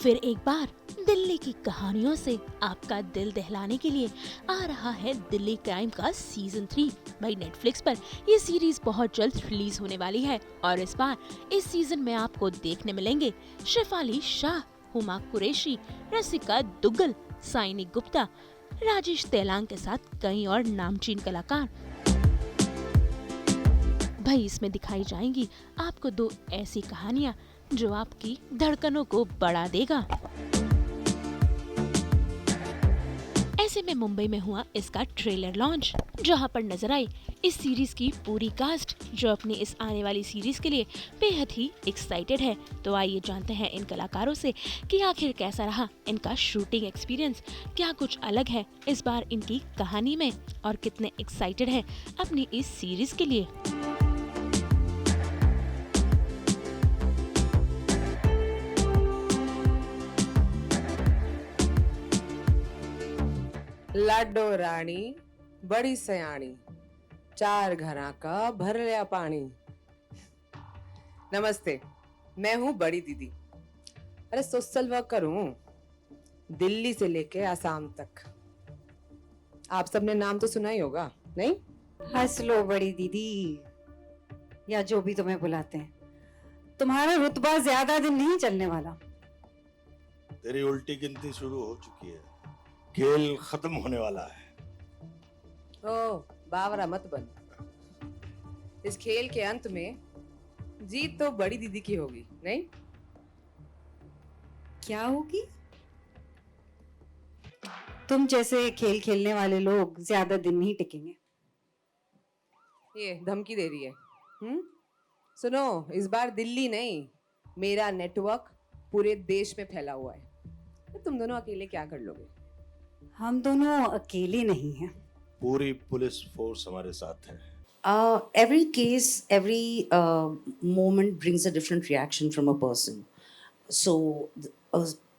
फिर एक बार दिल्ली की कहानियों से आपका दिल दहलाने के लिए आ रहा है दिल्ली क्राइम का सीजन 3 भाई नेटफ्लिक्स पर। ये सीरीज बहुत जल्द रिलीज होने वाली है और इस बार इस सीजन में आपको देखने मिलेंगे शेफाली शाह, हुमा कुरैशी, रसिका दुग्गल, साइनी गुप्ता, राजेश तेलांग के साथ कई और नामचीन कलाकार। भाई इसमें दिखाई जाएंगी आपको दो ऐसी कहानियां जो आपकी धड़कनों को बढ़ा देगा। ऐसे में मुंबई में हुआ इसका ट्रेलर लॉन्च, जहां पर नजर आई इस सीरीज की पूरी कास्ट, जो अपनी इस आने वाली सीरीज के लिए बेहद ही एक्साइटेड है। तो आइए जानते हैं इन कलाकारों से कि आखिर कैसा रहा इनका शूटिंग एक्सपीरियंस, क्या कुछ अलग है इस बार इनकी कहानी में और कितने एक्साइटेड है अपनी इस सीरीज के लिए। लाडो राणी बड़ी सयाणी, चार घरा का भर लिया पानी। नमस्ते, मैं हूँ बड़ी दीदी। अरे सोशल वर्कर हूँ, दिल्ली से लेके आसाम तक। आप सबने नाम तो सुना ही होगा, नहीं? हंस लो बड़ी दीदी, या जो भी तुम्हें बुलाते हैं। तुम्हारा रुतबा ज्यादा दिन नहीं चलने वाला। तेरी उल्टी गिनती शुरू हो चुकी है, खेल खत्म होने वाला है। ओ बावरा मत बन। इस खेल के अंत में जीत तो बड़ी दीदी की होगी, नहीं? क्या होगी? तुम जैसे खेल खेलने वाले लोग ज्यादा दिन नहीं टिकेंगे। ये धमकी दे रही है। सुनो, इस बार दिल्ली नहीं, मेरा नेटवर्क पूरे देश में फैला हुआ है। तो तुम दोनों अकेले क्या कर लोगे? हम दोनों अकेले नहीं हैं। पूरी पुलिस फोर्स हमारे साथ है। Every case, every moment brings a different reaction from a person. So,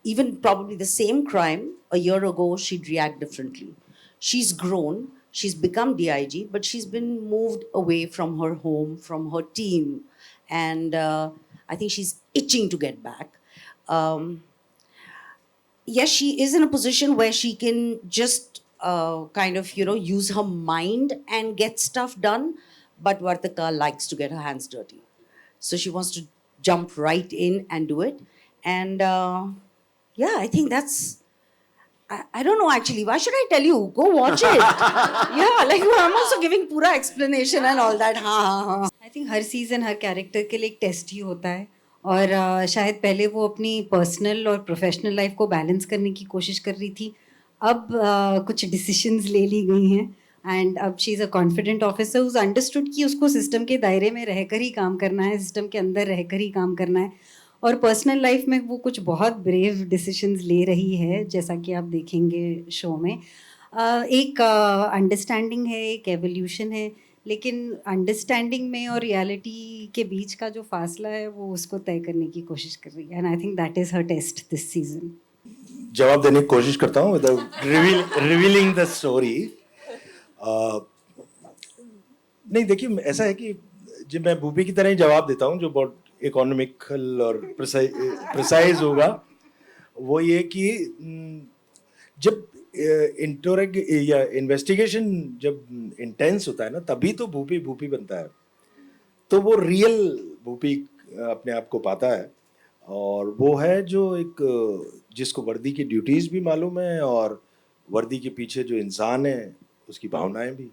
even probably the same crime a year ago, she'd react differently. She's grown, she's become DIG, but she's been moved away from her home, from her team, and I think she's itching to get back. Yes, she is in a position where she can just kind of, use her mind and get stuff done. But Vartika likes to get her hands dirty. So she wants to jump right in and do it. And yeah, I think that's, I don't know actually. Why should I tell you? Go watch it. Yeah, like I'm also giving pura explanation and all that. हाँ. I think her season her character के लिए एक test ही होता है और शायद पहले वो अपनी पर्सनल और प्रोफेशनल लाइफ को बैलेंस करने की कोशिश कर रही थी। अब कुछ डिसीजंस ले ली गई हैं एंड अब she is a confident officer who understood कि उसको सिस्टम के दायरे में रहकर ही काम करना है, सिस्टम के अंदर रहकर ही काम करना है और पर्सनल लाइफ में वो कुछ बहुत ब्रेव डिसीजंस ले रही है, जैसा कि आप देखेंगे शो में। एक अंडरस्टैंडिंग है, एक एवोल्यूशन है, लेकिन अंडरस्टैंडिंग में और रियलिटी के बीच का जो फासला है वो उसको तय करने की कोशिश कर रही है and I think that is her test this season. जवाब देने की कोशिश करता हूँ विदाउट रिवीलिंग द स्टोरी। नहीं, देखिए ऐसा है कि जब मैं भूपी की तरह ही जवाब देता हूँ जो बहुत इकोनॉमिकल और प्रिसाइज होगा, वो ये कि जब इंटोरेग या इन्वेस्टिगेशन जब इंटेंस होता है ना, तभी तो भूपी भूपी बनता है। तो वो रियल भूपी अपने आप को पाता है और वो है जो जिसको वर्दी की ड्यूटीज भी मालूम है और वर्दी के पीछे जो इंसान है उसकी भावनाएं भी।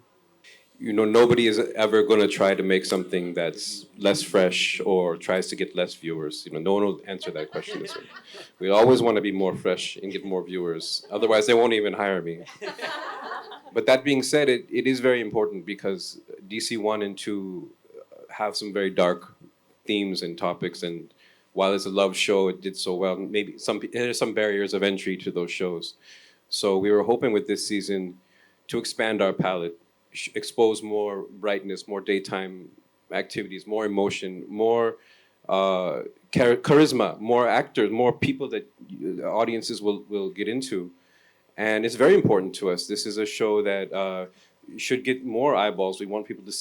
Nobody is ever going to try to make something that's less fresh or tries to get less viewers. No one will answer that question this way. We always want to be more fresh and get more viewers. Otherwise, they won't even hire me. But that being said, it is very important because DC 1 and 2 have some very dark themes and topics. And while it's a love show, it did so well. Maybe there are some barriers of entry to those shows. So we were hoping with this season to expand our palette, expose more brightness, more daytime activities, more emotion, more charisma, more actors, more people that audiences will get into. And it's very important to us. This is a show that should get more eyeballs. We want people to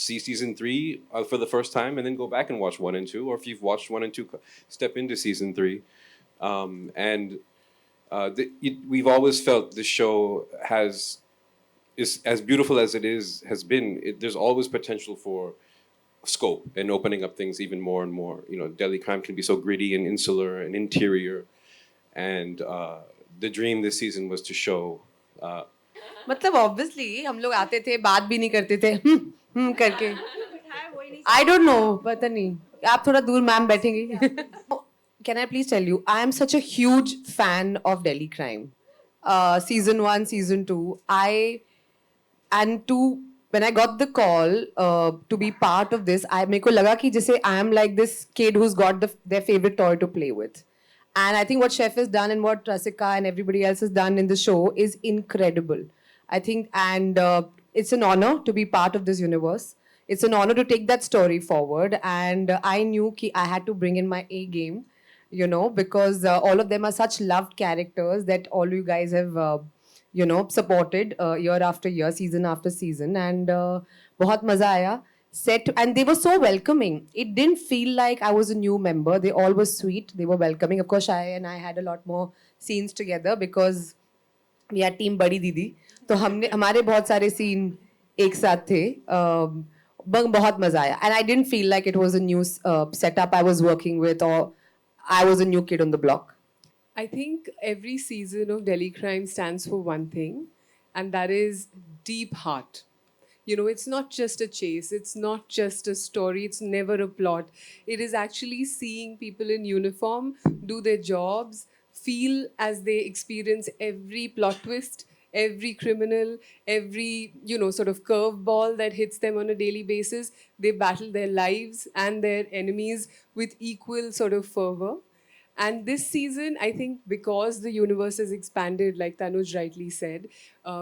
see season 3 for the first time and then go back and watch 1 and 2. Or if you've watched 1 and 2, step into season 3. And we've always felt the show is as beautiful as it has been. There's always potential for scope and opening up things even more and more. You know, Delhi Crime can be so gritty and insular and interior, and the dream this season was to show. मतलब obviously हम लोग आते थे, बात भी नहीं करते थे, करके. I don't know, पता नहीं. आप थोड़ा दूर मैम बैठेंगे. Can I please tell you, I am such a huge fan of Delhi Crime. Season 1, season 2. When I got the call to be part of this, मेरे को लगा कि जैसे I am like this kid who's got their favorite toy to play with. And I think what Chef has done and what Rasika and everybody else has done in the show is incredible. I think, and it's an honor to be part of this universe. It's an honor to take that story forward. And I knew I had to bring in my A game, you know, because all of them are such loved characters that all you guys have, you know, supported year after year, season after season. And बहुत मजा आया. Set, and they were so welcoming. It didn't feel like I was a new member. They all were sweet. They were welcoming. Of course, Shai and I had a lot more scenes together because we are team Badi Didi. तो हमने हमारे बहुत सारे scene एक साथ थे. बहुत मजा आया. And I didn't feel like it was a new setup I was working with or I was a new kid on the block. I think every season of Delhi Crime stands for one thing, and that is deep heart. You know, it's not just a chase, it's not just a story, it's never a plot. It is actually seeing people in uniform do their jobs, feel as they experience every plot twist, every criminal, every, you know, sort of curveball that hits them on a daily basis. They battle their lives and their enemies with equal sort of fervor. And this season, I think because the universe has expanded, like Tanuj rightly said,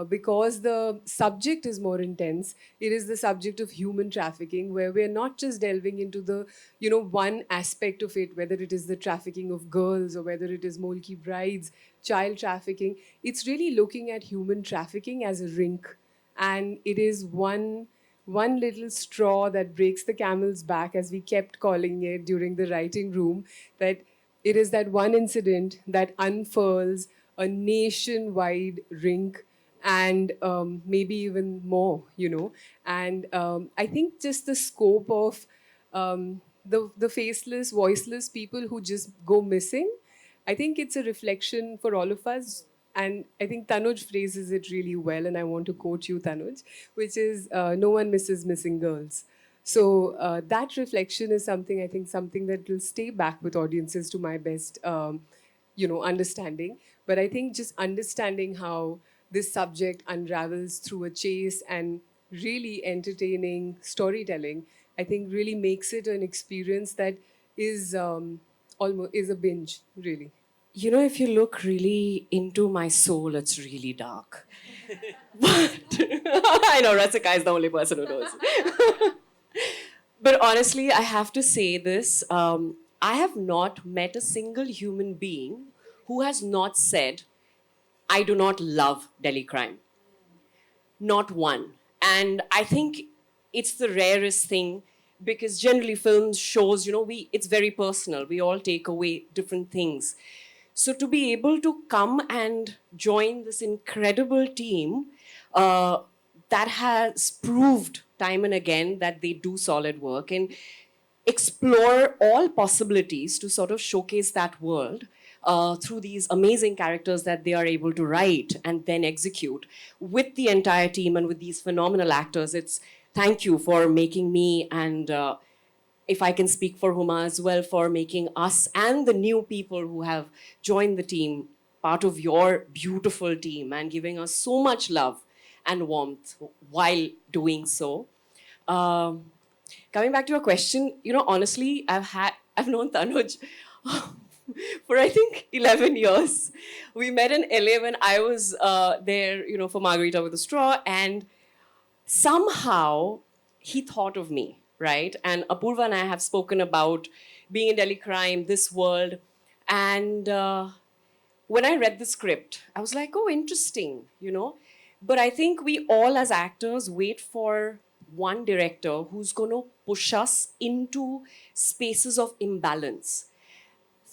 because the subject is more intense, it is the subject of human trafficking, where we're not just delving into the, you know, one aspect of it, whether it is the trafficking of girls or whether it is Molki brides, child trafficking. It's really looking at human trafficking as a rink. And it is one little straw that breaks the camel's back, as we kept calling it during the writing room, that it is that one incident that unfurls a nationwide rink and maybe even more, you know. And I think just the scope of the faceless, voiceless people who just go missing, I think it's a reflection for all of us. And I think Tanuj phrases it really well, and I want to quote you, Tanuj, which is, no one misses missing girls. So that reflection is something, I think, something that will stay back with audiences to my best, you know, understanding. But I think just understanding how this subject unravels through a chase and really entertaining storytelling, I think really makes it an experience that is almost is a binge, really. You know, if you look really into my soul, it's really dark. But I know Rasika is the only person who knows. But honestly, I have to say this. I have not met a single human being who has not said, I do not love Delhi Crime. Not one. And I think it's the rarest thing, because generally films, shows, you know, it's very personal. We all take away different things. So to be able to come and join this incredible team that has proved time and again that they do solid work and explore all possibilities to sort of showcase that world through these amazing characters that they are able to write and then execute with the entire team and with these phenomenal actors. It's thank you for making me, and if I can speak for Huma as well, for making us and the new people who have joined the team part of your beautiful team and giving us so much love and warmth while doing so. Coming back to your question, you know, honestly, I've known Tanuj for I think 11 years. We met in LA when I was there, you know, for Margarita with a Straw, and somehow he thought of me, right? And Apurva and I have spoken about being in Delhi Crime, this world, and when I read the script, I was like, oh, interesting, you know. But I think we all as actors wait for one director who's going to push us into spaces of imbalance.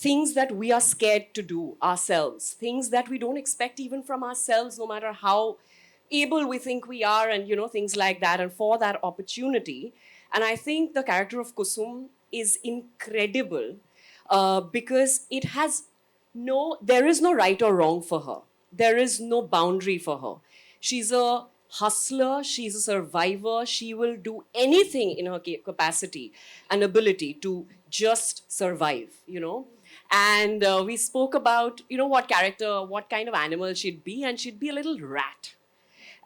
things that we are scared to do ourselves, things that we don't expect even from ourselves, no matter how able we think we are, and things like that, and for that opportunity. And I think the character of Kusum is incredible, because there is no right or wrong for her. There is no boundary for her. She's a hustler, she's a survivor. She will do anything in her capacity and ability to just survive. And we spoke about, what character, what kind of animal she'd be, and she'd be a little rat.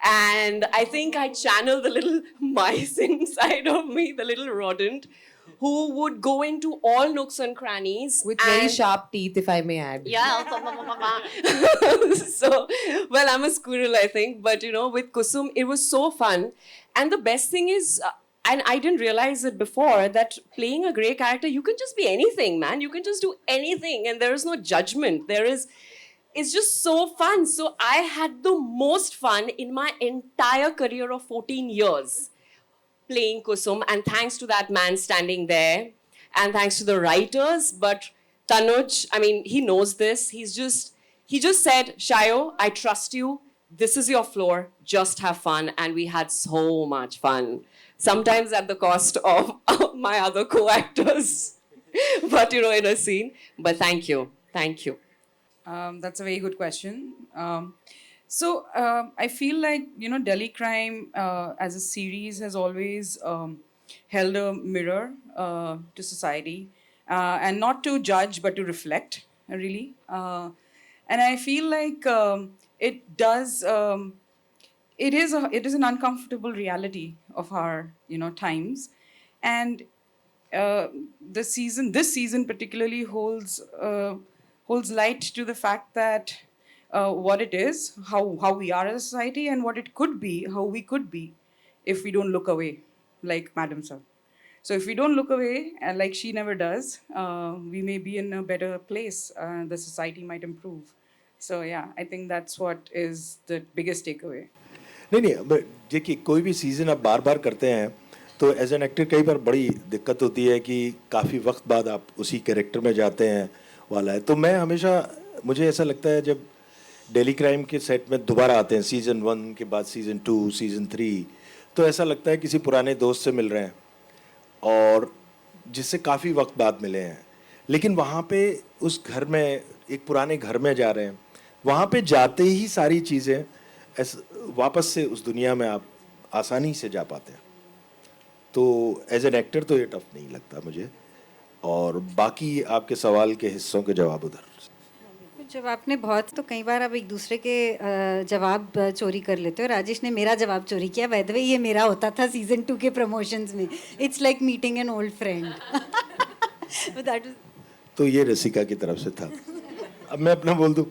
And I think I channel the little mice inside of me, the little rodent, who would go into all nooks and crannies. With very and- sharp teeth, if I may add. Yeah. So, well, I'm a squirrel, I think. But, with Kusum, it was so fun. And the best thing is, and I didn't realize it before, that playing a grey character, you can just be anything, man. You can just do anything. And there is no judgment. It's just so fun. So I had the most fun in my entire career of 14 years playing Kusum, and thanks to that man standing there, and thanks to the writers. But Tanuj, I mean, he knows this. He just said, Shayo, I trust you. This is your floor. Just have fun. And we had so much fun. Sometimes at the cost of my other co-actors. But, in a scene. But thank you. Thank you. That's a very good question. So I feel like Delhi Crime as a series has always held a mirror to society, and not to judge but to reflect, really. And I feel like it does. It is an uncomfortable reality of our times, and this season particularly holds light to the fact that what it is, how we are as a society, and what it could be, how we could be, if we don't look away, like Madam Sir. So if we don't look away, like she never does, we may be in a better place. The society might improve. So yeah, I think that's what is the biggest takeaway. नहीं अब देखिए कोई भी season आप बार बार करते हैं तो as an actor कई बार बड़ी दिक्कत होती है कि काफ़ी वक्त बाद आप उसी कैरेक्टर में जाते हैं वाला है। तो मैं हमेशा मुझे ऐसा लगता है जब डेली क्राइम के सेट में दोबारा आते हैं सीज़न 1 के बाद सीज़न 2 सीज़न 3, तो ऐसा लगता है किसी पुराने दोस्त से मिल रहे हैं और जिससे काफ़ी वक्त बाद मिले हैं, लेकिन वहाँ पे उस घर में एक पुराने घर में जा रहे हैं, वहाँ पे जाते ही सारी चीज़ें वापस से उस दुनिया में आप आसानी से जा पाते हैं। तो एज एन एक्टर तो ये टफ नहीं लगता मुझे। और बाकी आपके सवाल के हिस्सों के जवाब उधर। जब आपने बहुत तो कई बार आप एक दूसरे के जवाब चोरी कर लेते हो। राजेश ने मेरा जवाब चोरी किया। बाय द वे ये मेरा होता था सीजन 2 के प्रमोशंस में। It's like meeting an old friend. तो ये रसिका की तरफ से था। अब मैं अपना बोल दूं।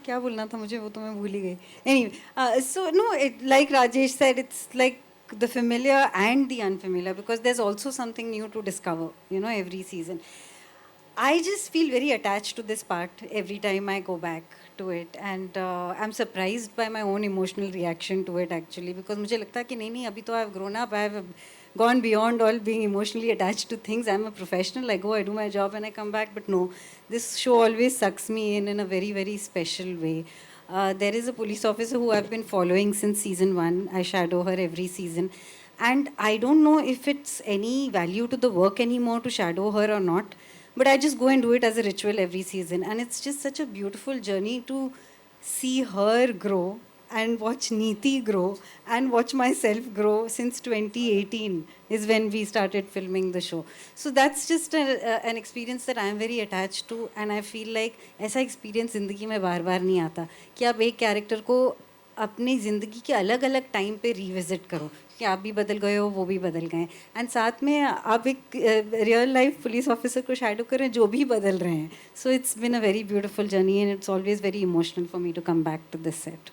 क्या बोलना था मुझे, वो तो मैं भूल ही गई। Anyway, so no, like Rajesh said, it's like the familiar and the unfamiliar, because there's also something new to discover, every season. I just feel very attached to this part every time I go back to it, and I'm surprised by my own emotional reaction to it actually, because मुझे लगता है कि नहीं अभी तो I've grown up, I've gone beyond all being emotionally attached to things. I'm a professional, I go, I do my job and I come back, but no, this show always sucks me in a very, very special way. There is a police officer who I've been following since season 1. I shadow her every season. And I don't know if it's any value to the work anymore to shadow her or not. But I just go and do it as a ritual every season. And it's just such a beautiful journey to see her grow and watch Neeti grow and watch myself grow since 2018 is when we started filming the show. So that's just an experience that I'm very attached to, and I feel like ऐसा experience ज़िंदगी में बार-बार नहीं आता कि आप एक character को अपनी ज़िंदगी के अलग-अलग time पे revisit करो कि आप भी बदल गए हो, वो भी बदल गए हैं, and साथ में आप एक real life police officer को shadow करें जो भी बदल रहे हैं. So it's been a very beautiful journey, and it's always very emotional for me to come back to this set.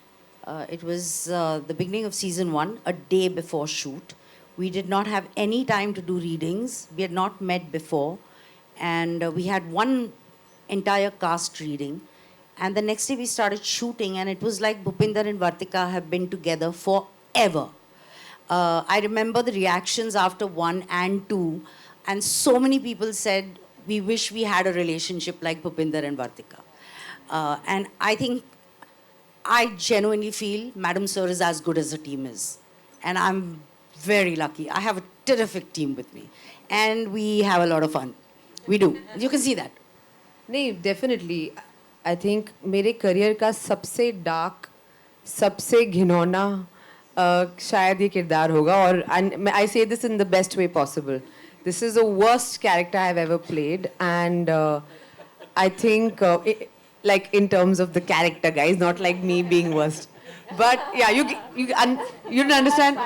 It was the beginning of season 1, a day before shoot. We did not have any time to do readings. We had not met before. And we had one entire cast reading. And the next day we started shooting, and it was like Bhupinder and Vartika have been together forever. I remember the reactions after 1 and 2. And so many people said, we wish we had a relationship like Bhupinder and Vartika. And I think, I genuinely feel Madam Sir is as good as the team is. And I'm very lucky. I have a terrific team with me. And we have a lot of fun. We do. You can see that. नहीं definitely I think मेरे career का सबसे dark सबसे घिनौना शायद ये किरदार होगा और आई से this in the best way possible this is the worst character I have ever played and I think like in terms of the character guys, not like me being worst, but yeah, you didn't understand.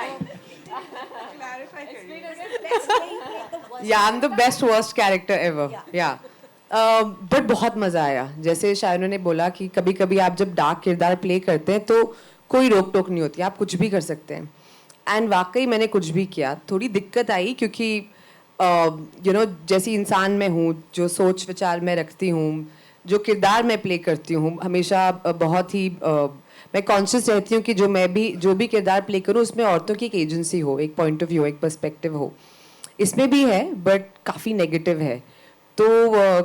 Yeah, I'm the best worst character ever. Yeah. But बहुत मजा आया. जैसे शायनों ने बोला कि कभी कभी आप जब डार्क किरदार प्ले करते हैं तो कोई रोक टोक नहीं होती, आप कुछ भी कर सकते हैं. एंड वाकई मैंने कुछ भी किया. थोड़ी दिक्कत आई क्योंकि जैसी इंसान मैं हूँ, जो सोच विचार मैं रखती हूँ, जो किरदार मैं प्ले करती हूँ, हमेशा बहुत ही मैं कॉन्शियस रहती हूँ कि जो भी किरदार प्ले करूँ उसमें औरतों की एक एजेंसी हो, एक पॉइंट ऑफ व्यू, एक पर्सपेक्टिव हो. इसमें भी है बट काफ़ी नेगेटिव है. तो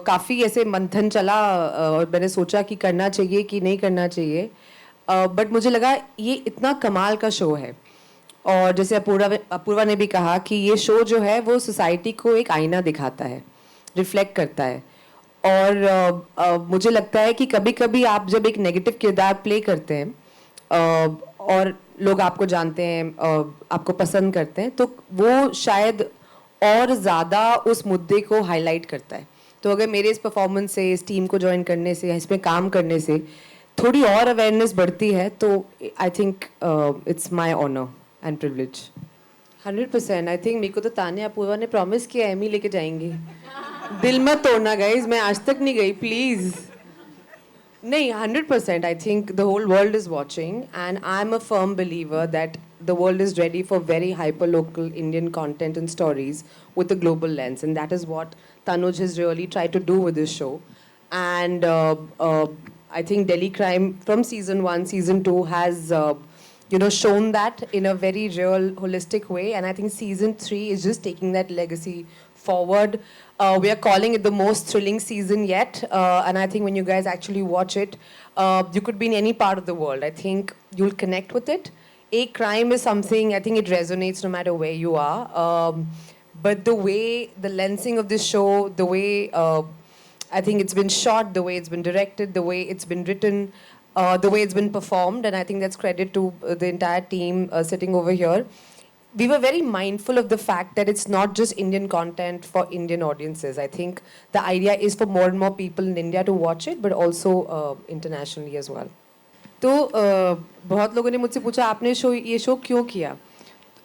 काफ़ी ऐसे मंथन चला और मैंने सोचा कि करना चाहिए कि नहीं करना चाहिए. बट मुझे लगा ये इतना कमाल का शो है और जैसे अपूर्वा ने भी कहा कि ये शो जो है वो सोसाइटी को एक आईना दिखाता है, रिफ्लेक्ट करता है. और मुझे लगता है कि कभी कभी आप जब एक नेगेटिव किरदार प्ले करते हैं और लोग आपको जानते हैं, आपको पसंद करते हैं, तो वो शायद और ज़्यादा उस मुद्दे को हाईलाइट करता है. तो अगर मेरे इस परफॉर्मेंस से, इस टीम को ज्वाइन करने से, इसमें काम करने से थोड़ी और अवेयरनेस बढ़ती है तो I think it's my honour and privilege. 100%. I think मेरे को तो तान्या अपूर्वा ने प्रॉमिस किया एमी लेके जाएंगे. दिल मत तोड़ना गाइज, मैं आज तक नहीं गई प्लीज. नहीं 100%. I think the whole world is watching and I am a firm believer that the world is ready for very hyper local Indian content and stories with a global lens, and that is what Tanuj has really tried to do with this show. And I think Delhi Crime from season 1, season 2 has shown that in a very real, holistic way, and I think season 3 is just taking that legacy forward. We are calling it the most thrilling season yet, and I think when you guys actually watch it, you could be in any part of the world. I think you'll connect with it. A crime is something, I think it resonates no matter where you are. But the way, the lensing of this show, the way I think it's been shot, the way it's been directed, the way it's been written, the way it's been performed, and I think that's credit to the entire team sitting over here. We were very mindful of the fact that it's not just Indian content for Indian audiences. I think the idea is for more and more people in India to watch it, but also internationally as well. तो बहुत लोगों ने मुझसे पूछा आपने ये show क्यों किया,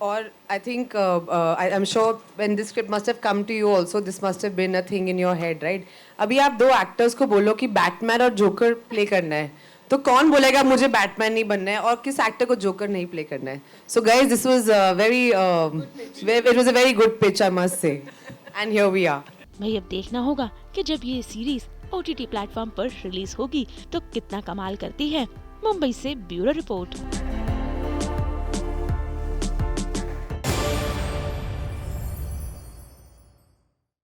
और I think I am sure when this script must have come to you also, this must have been a thing in your head, right? अभी आप 2 एक्टर्स को बोलो कि बैटमैन और जोकर प्ले करना है, तो कौन बोलेगा मुझे बैटमैन नहीं बनना है, और किस एक्टर को जोकर नहीं प्ले करना है? So guys this was it was a very good pitch, I must say, and here we are. वही अब देखना होगा कि जब ये सीरीज OTT प्लेटफॉर्म पर रिलीज होगी तो कितना कमाल करती है. मुंबई से ब्यूरो रिपोर्ट.